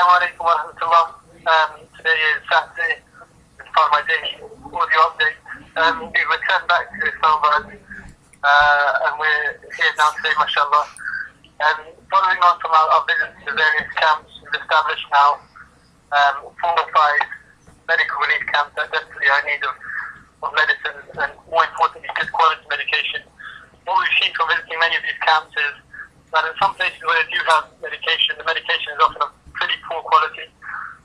Assalamu alaikum wa rahmatullah. Today is Saturday. It's part of my daily audio update. We returned back to Islamabad and we're here now today, mashallah. Following on from our visits to various camps, we've established now 4 or 5 medical relief camps that definitely are in need of medicine and, more importantly, good quality medication. What we've seen from visiting many of these camps is that in some places where they do have medication, the medication is often of pretty poor quality,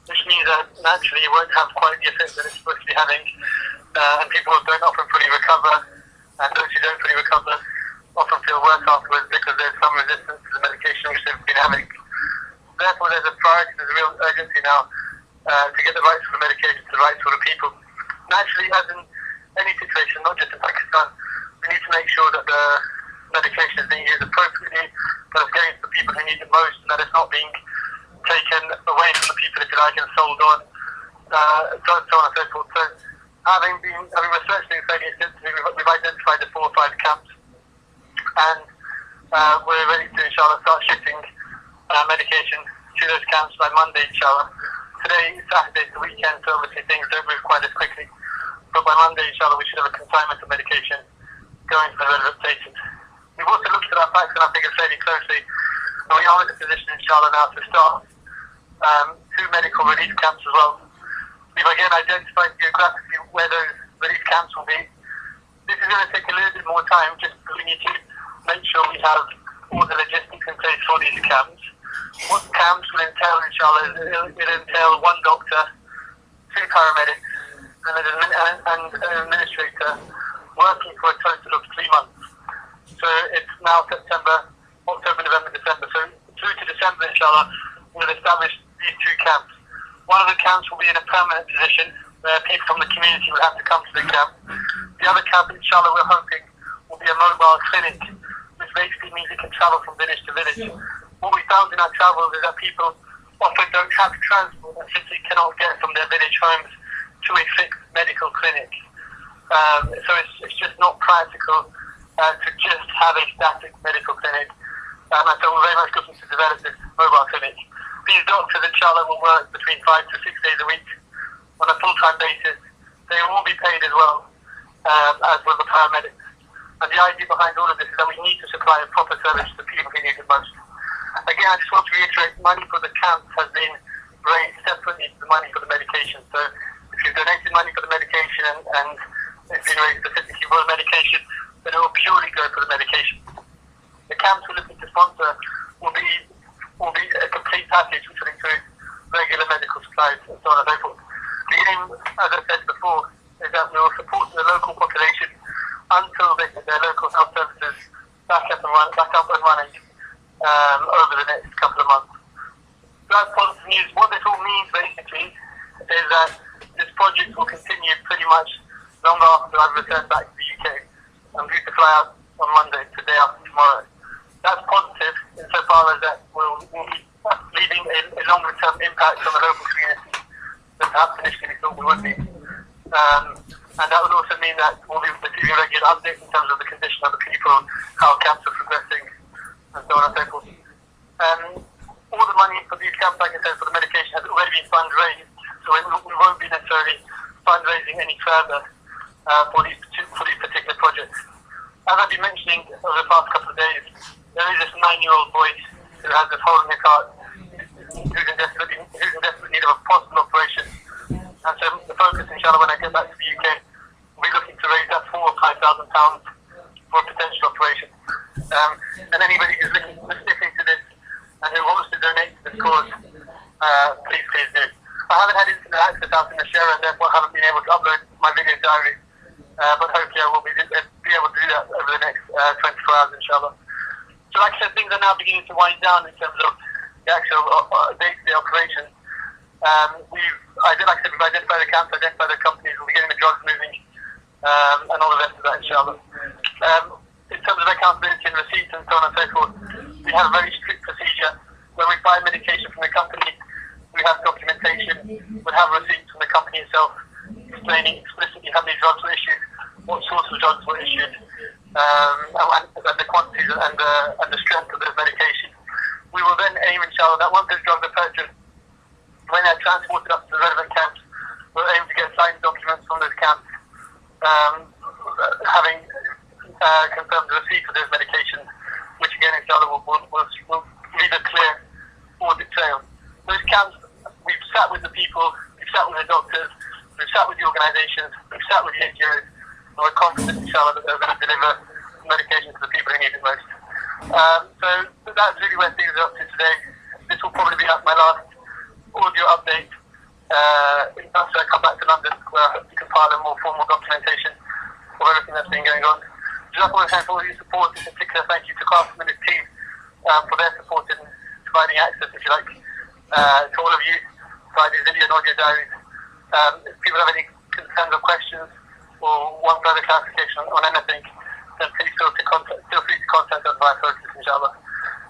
which means that naturally it won't have quite the effect that it's supposed to be having, and people don't often fully recover, and those who don't fully recover often feel worse afterwards because there's some resistance to the medication which they've been having. Therefore, there's a priority, there's a real urgency now to get the right sort of medication to the right sort of people. Naturally, as in any situation, not just in Pakistan, we need to make sure that the medication is being used appropriately, that it's getting to the people who need it most, and that it's not being taken away from the people, if you like, and sold on, so on and so forth. So, having researched things fairly extensively, we've identified the 4 or 5 camps, and we're ready to, inshallah, start shipping medication to those camps by Monday, inshallah. Today is Saturday, it's the weekend, so obviously things don't move quite as quickly. But by Monday, inshallah, we should have a consignment of medication going to the relevant places. We've also looked at our facts and our figures fairly closely, and we are in a position, inshallah, now to start 2 medical relief camps as well. We've again identified geographically where those relief camps will be. This is going to take a little bit more time, just because we need to make sure we have all the logistics in place for these camps. What camps will entail, inshallah, is it'll entail 1 doctor, 2 paramedics, and an administrator working for a total of 3 months. So it's now September, October, November, December. So through to December, inshallah, we'll establish these 2 camps. One of the camps will be in a permanent position where people from the community will have to come to the camp. The other camp, inshallah, we're hoping will be a mobile clinic, which basically means it can travel from village to village. What we found in our travels is that people often don't have transport and simply cannot get from their village homes to a fixed medical clinic. So it's just not practical to just have a static medical clinic. And so we're very much looking to develop this mobile clinic. These doctors, inshallah, will work between 5 to 6 days a week on a full-time basis. They will be paid as well, as will the paramedics. And the idea behind all of this is that we need to supply a proper service to the people who need it most. Again, I just want to reiterate, money for the camp has been raised separately to the money for the medication. So if you've donated money for the medication and it's been raised specifically for the medication, then it will purely go for the medication. The camps we're looking to sponsor will be a complete package which will include regular medical supplies and so on and so forth. The aim, as I said before, is that we will support the local population until they get their local health services back up and running over the next couple of months. That's positive news. What this all means basically is that this project will continue pretty much long after I've returned back to the UK. I'm due to fly out on Monday, today after tomorrow. That's positive insofar as that we'll be leaving a longer term impact on the local community than perhaps initially we thought we would be. And that would also mean that we'll be receiving regular updates in terms of the condition of the people, how camps are progressing, and so on and so forth. All the money for these camps, like I said, for the medication has already been fundraised, so we won't be necessarily fundraising any further for these particular projects. As I've been mentioning over the past couple of days, there is this 9-year-old boy who has this hole in his heart, who's in desperate need of a possible operation. And so the focus, inshallah, when I get back to the UK, we'll be looking to raise that £4,000 or £5,000 for a potential operation. And anybody who's listening to this and who wants to donate to this cause, please do. I haven't had internet access out in the share and therefore haven't been able to upload my video diary, but hopefully I will be able to do that over the next 24 hours, inshallah. So like I said, things are now beginning to wind down in terms of the actual day-to-day operations. We've identified the camps, identified the companies, we'll be getting the drugs moving, and all the rest of that, inshallah. In terms of accountability and receipts and so on and so forth, we have a very strict procedure. When we buy medication from the company, we have documentation, we'll have receipts from the company itself, explaining explicitly how many drugs were issued, what sorts of drugs were issued, and the quantities and the strength of the medication. We will then aim, inshallah, that once those drugs are purchased, When they're transported up to the relevant camps, we'll aim to get signed documents from those camps, having confirmed the receipt of those medications, which again, inshallah, will lead a clear audit trail. Those camps, we've sat with the people, we've sat with the doctors, we've sat with the organisations, we've sat with the NGOs, and we're confident, inshallah, that they're going to deliver medication to the people who need it most. So that's really where things are up to today. This will probably be my last audio update after I come back to London, where I hope to compile a more formal documentation of everything that's been going on. Jazakallah khair for all your support. In particular, thank you to Qasim and his team for their support in providing access, if you like, to all of you via these video and audio diaries. If people have any concerns or questions or want further clarification on anything, then please feel free to contact us via Focus, inshallah.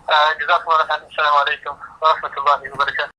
Jazakallah khair. Assalamu alaikum wa rahmatullahi wa barakatuh.